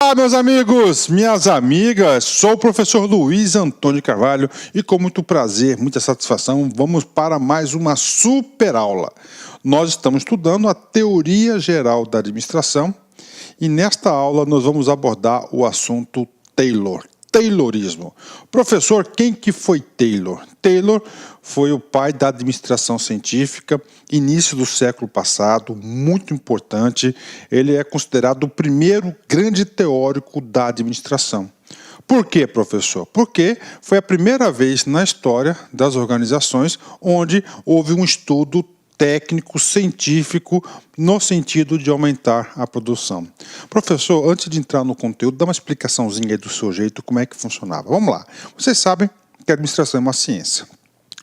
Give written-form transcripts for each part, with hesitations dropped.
Olá, meus amigos, minhas amigas, sou o professor Luiz Antônio Carvalho e com muito prazer, muita satisfação, vamos para mais uma super aula. Nós estamos estudando a teoria geral da administração e nesta aula nós vamos abordar o assunto Taylorismo. Professor, quem que foi Taylor? Taylor foi o pai da administração científica, início do século passado, muito importante. Ele é considerado o primeiro grande teórico da administração. Por quê, professor? Porque foi a primeira vez na história das organizações onde houve um estudo técnico, científico, no sentido de aumentar a produção. Professor, antes de entrar no conteúdo, dá uma explicaçãozinha aí do seu jeito, como é que funcionava. Vamos lá. Vocês sabem que a administração é uma ciência.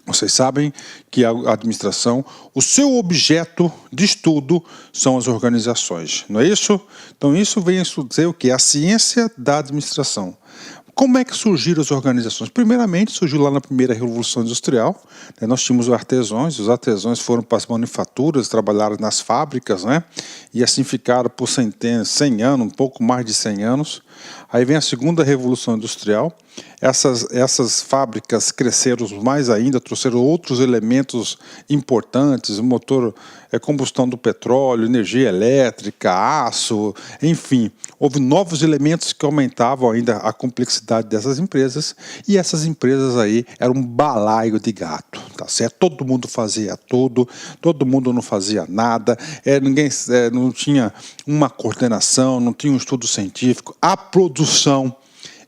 Vocês sabem que a administração, o seu objeto de estudo são as organizações, não é isso? Então isso vem a dizer o quê? A ciência da administração. Como é que surgiram as organizações? Primeiramente, surgiu lá na primeira Revolução Industrial. Nós tínhamos os artesãos foram para as manufaturas, trabalharam nas fábricas, né? E assim ficaram por 100 anos, um pouco mais de 100 anos. Aí vem a segunda Revolução Industrial. Essas fábricas cresceram mais ainda, trouxeram outros elementos importantes, o motor, combustão do petróleo, energia elétrica, aço, enfim. Houve novos elementos que aumentavam ainda a complexidade dessas empresas, e essas empresas aí eram um balaio de gato, tá certo? Todo mundo fazia tudo, todo mundo não fazia nada, ninguém não tinha uma coordenação, não tinha um estudo científico, a produção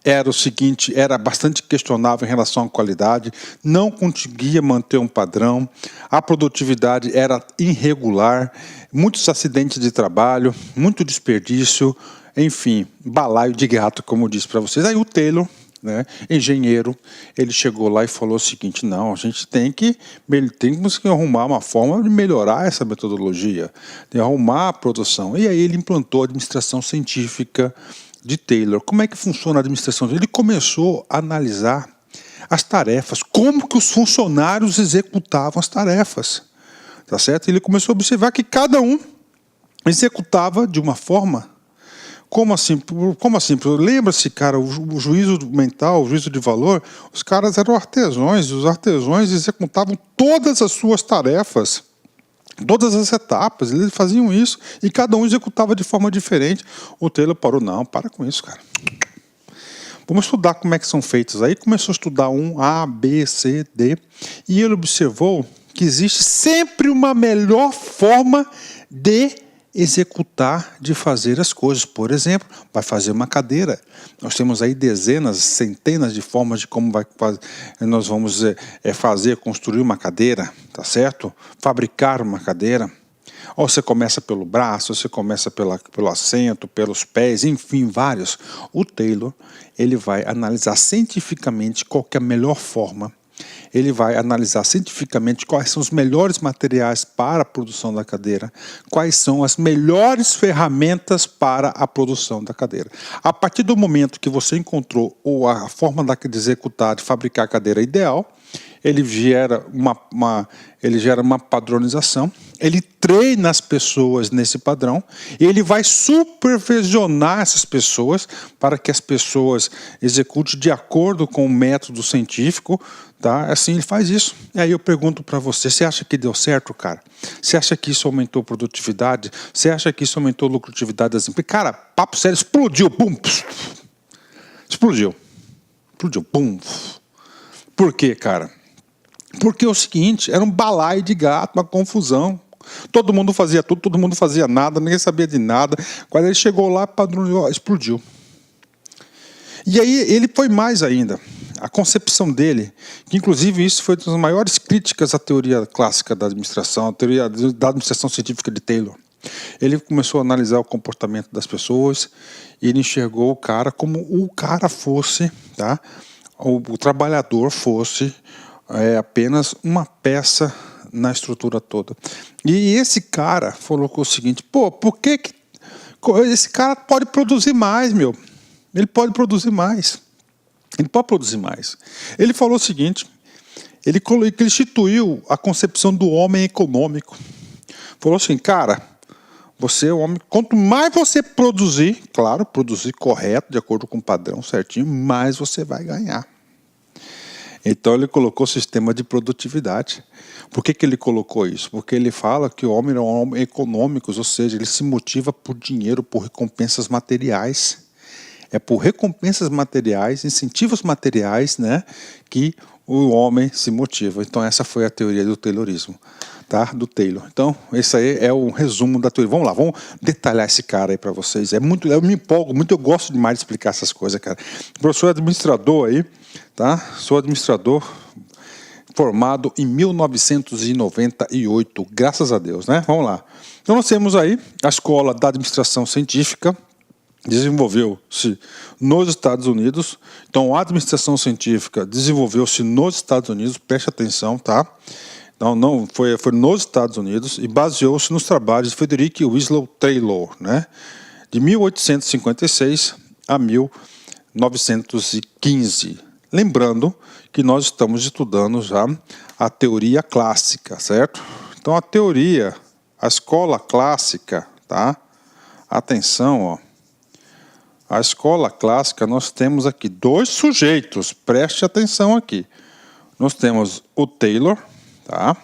era o seguinte, era bastante questionável em relação à qualidade, não conseguia manter um padrão, a produtividade era irregular, muitos acidentes de trabalho, muito desperdício, enfim, balaio de gato, como eu disse para vocês. Aí o Taylor, né, engenheiro, ele chegou lá e falou o seguinte: não, a gente tem que arrumar uma forma de melhorar essa metodologia, de arrumar a produção. E aí ele implantou a administração científica de Taylor. Como é que funciona a administração? Ele começou a analisar as tarefas, como que os funcionários executavam as tarefas, tá certo? Ele começou a observar que cada um executava de uma forma. Como assim? Lembra-se, cara, o juízo mental, o juízo de valor, os caras eram artesãos, os artesãos executavam todas as suas tarefas, todas as etapas, eles faziam isso e cada um executava de forma diferente. O Taylor parou, não, para com isso, cara. Vamos estudar como é que são feitos. Aí começou a estudar A, B, C, D, e ele observou que existe sempre uma melhor forma de executar, de fazer as coisas. Por exemplo, vai fazer uma cadeira. Nós temos aí dezenas, centenas de formas de como nós vamos construir uma cadeira, tá certo? Fabricar uma cadeira. Ou você começa pelo braço, você começa pelo assento, pelos pés, enfim, vários. O Taylor, ele vai analisar cientificamente qual que é a melhor forma. Ele vai analisar cientificamente quais são os melhores materiais para a produção da cadeira, quais são as melhores ferramentas para a produção da cadeira. A partir do momento que você encontrou a forma de executar, de fabricar a cadeira ideal, ele gera uma padronização, ele treina as pessoas nesse padrão, e ele vai supervisionar essas pessoas para que as pessoas executem de acordo com o método científico, tá? Assim ele faz isso. E aí eu pergunto para você, você acha que deu certo, cara? Você acha que isso aumentou a produtividade? Você acha que isso aumentou a lucratividade das empresas? Cara, papo sério, explodiu, pum, explodiu, pum. Por quê, cara? Porque é o seguinte, era um balaio de gato, uma confusão. Todo mundo fazia tudo, todo mundo fazia nada, ninguém sabia de nada. Quando ele chegou lá, padrão, explodiu. E aí ele foi mais ainda. A concepção dele, que inclusive isso foi uma das maiores críticas à teoria clássica da administração, a teoria da administração científica de Taylor. Ele começou a analisar o comportamento das pessoas e ele enxergou o cara como o cara fosse, tá? O trabalhador fosse apenas uma peça na estrutura toda. E esse cara falou o seguinte: pô, por que esse cara pode produzir mais, meu? Ele pode produzir mais. Ele pode produzir mais. Ele falou o seguinte: ele instituiu a concepção do homem econômico. Falou assim, cara, Você é um homem, quanto mais você produzir, claro, produzir correto, de acordo com o padrão certinho, mais você vai ganhar. Então ele colocou o sistema de produtividade. Por que ele colocou isso? Porque ele fala que o homem é um homem econômico, ou seja, ele se motiva por dinheiro, por recompensas materiais. É por recompensas materiais, incentivos materiais, né, que o homem se motiva. Então essa foi a teoria do Taylorismo, tá? Do Taylor. Então esse aí é o resumo da teoria. Vamos lá, vamos detalhar esse cara aí para vocês. Eu me empolgo muito, eu gosto demais de explicar essas coisas, cara. O professor administrador aí, tá? Sou administrador formado em 1998, graças a Deus, né? Vamos lá. Então nós temos aí a Escola da Administração Científica, desenvolveu-se nos Estados Unidos. Então a administração científica desenvolveu-se nos Estados Unidos, preste atenção, tá? Então não foi nos Estados Unidos e baseou-se nos trabalhos de Frederick Winslow Taylor, né? De 1856 a 1915. Lembrando que nós estamos estudando já a teoria clássica, certo? Então a escola clássica, tá? Atenção, ó. A escola clássica, nós temos aqui dois sujeitos, preste atenção aqui. Nós temos o Taylor, tá?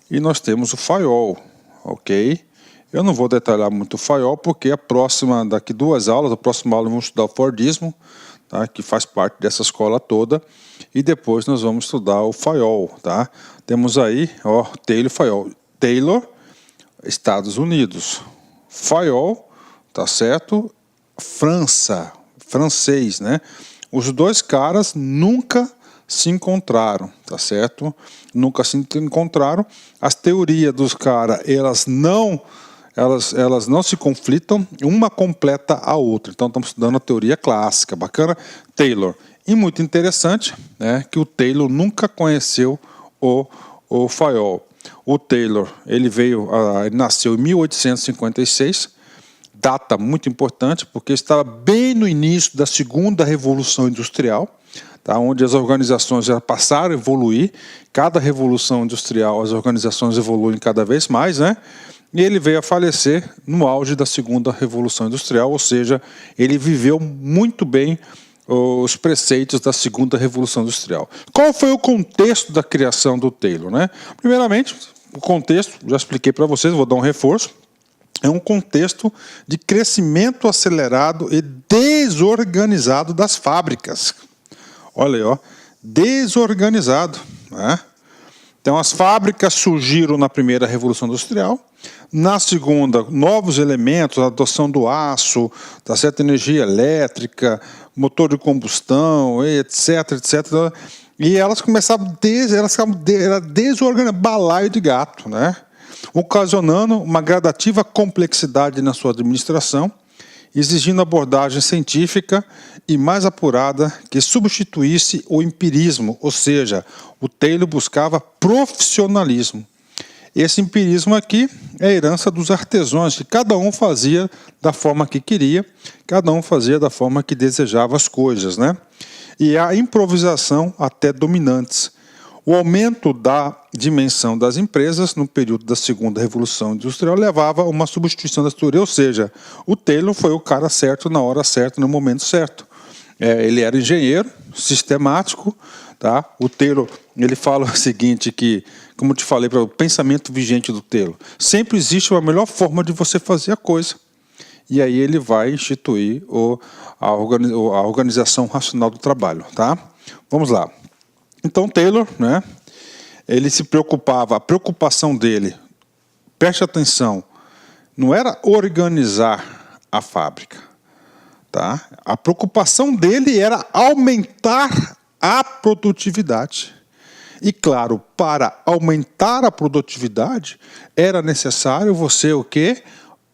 E nós temos o Fayol, ok? Eu não vou detalhar muito o Fayol, porque daqui 2 aulas, a próxima aula vamos estudar o Fordismo, tá? Que faz parte dessa escola toda, e depois nós vamos estudar o Fayol, tá? Temos aí, ó, Taylor e Fayol. Taylor, Estados Unidos. Fayol, tá certo? França, francês, né? Os dois caras nunca se encontraram, tá certo? Nunca se encontraram. As teorias dos caras, elas não se conflitam, uma completa a outra. Então estamos estudando a teoria clássica, bacana? Taylor. E muito interessante, né, que o Taylor nunca conheceu o Fayol. O Taylor, ele nasceu em 1856. Data muito importante, porque estava bem no início da segunda Revolução Industrial, tá, onde as organizações já passaram a evoluir. Cada revolução industrial, as organizações evoluem cada vez mais, né? E ele veio a falecer no auge da segunda Revolução Industrial, ou seja, ele viveu muito bem os preceitos da segunda Revolução Industrial. Qual foi o contexto da criação do Taylor, né? Primeiramente, o contexto, já expliquei para vocês, vou dar um reforço. É um contexto de crescimento acelerado e desorganizado das fábricas. Olha aí, ó, desorganizado, né? Então, as fábricas surgiram na primeira Revolução Industrial. Na segunda, novos elementos, a adoção do aço, da certa energia elétrica, motor de combustão, etc, etc. E elas começavam era desorganizadas, balaio de gato, né? Ocasionando uma gradativa complexidade na sua administração, exigindo abordagem científica e mais apurada que substituísse o empirismo, ou seja, o Taylor buscava profissionalismo. Esse empirismo aqui é a herança dos artesãos, que cada um fazia da forma que queria, cada um fazia da forma que desejava as coisas, né? E a improvisação até dominantes. O aumento da dimensão das empresas no período da segunda Revolução Industrial levava a uma substituição da teoria, ou seja, o Taylor foi o cara certo na hora certa, no momento certo. Ele era engenheiro, sistemático, tá? O Taylor, ele fala o seguinte, que, como eu te falei, para o pensamento vigente do Taylor, sempre existe uma melhor forma de você fazer a coisa. E aí ele vai instituir a organização racional do trabalho, tá? Vamos lá. Então, Taylor, né, ele se preocupava, a preocupação dele, preste atenção, não era organizar a fábrica, tá? A preocupação dele era aumentar a produtividade. E, claro, para aumentar a produtividade, era necessário você o quê?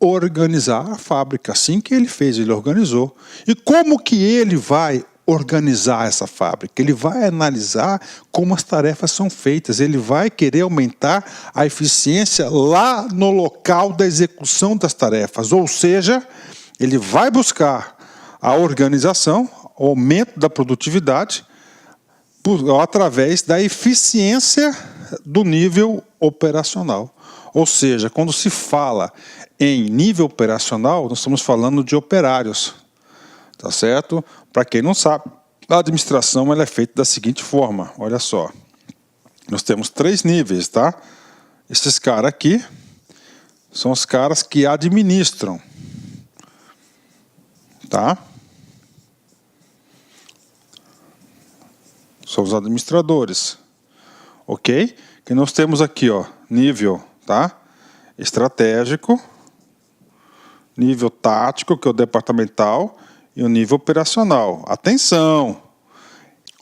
Organizar a fábrica. Assim que ele fez, ele organizou. E como que ele vai organizar essa fábrica? Ele vai analisar como as tarefas são feitas, ele vai querer aumentar a eficiência lá no local da execução das tarefas, ou seja, ele vai buscar a organização, o aumento da produtividade, através da eficiência do nível operacional. Ou seja, quando se fala em nível operacional, nós estamos falando de operários, tá certo? Para quem não sabe, a administração ela é feita da seguinte forma, olha só. Nós temos 3 níveis, tá? Esses caras aqui são os caras que administram, tá? São os administradores, ok? Que nós temos aqui, ó, nível, tá? Estratégico, nível tático, que é o departamental, e o nível operacional. Atenção!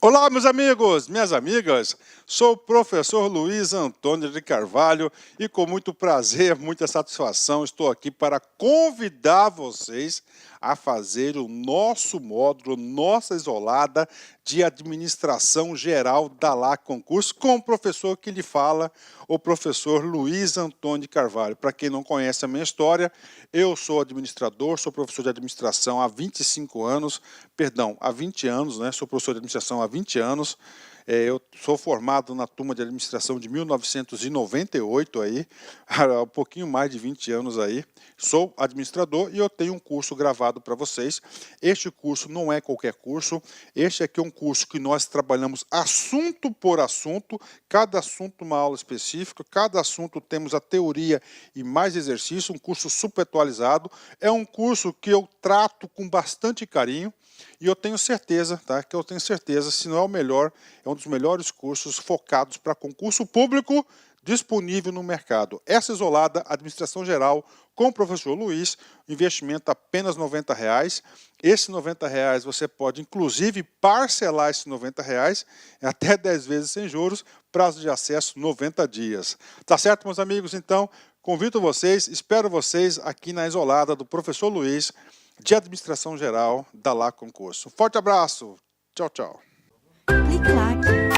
Olá, meus amigos, minhas amigas, sou o professor Luiz Antônio de Carvalho e com muito prazer, muita satisfação, estou aqui para convidar vocês a fazer o nosso módulo, nossa isolada de administração geral da LAC Concurso com o professor que lhe fala, o professor Luiz Antônio de Carvalho. Para quem não conhece a minha história, eu sou administrador, sou professor de administração há 25 anos, perdão, há 20 anos, né? Sou professor de administração há 20 anos. Eu sou formado na turma de administração de 1998, aí, há um pouquinho mais de 20 anos aí. Sou administrador e eu tenho um curso gravado para vocês. Este curso não é qualquer curso, este aqui é um curso que nós trabalhamos assunto por assunto, cada assunto uma aula específica, cada assunto temos a teoria e mais exercício, um curso super atualizado. É um curso que eu trato com bastante carinho. E eu tenho certeza, tá? Que eu tenho certeza, se não é o melhor, é um dos melhores cursos focados para concurso público disponível no mercado. Essa isolada, administração geral, com o professor Luiz, investimento apenas R$ 90. Esse R$ 90 você pode, inclusive, parcelar esses R$ 90 até 10 vezes sem juros, prazo de acesso 90 dias. Tá certo, meus amigos? Então, convido vocês, espero vocês aqui na isolada do professor Luiz, de administração geral da LAC Concurso. Forte abraço. Tchau, tchau. Clique lá.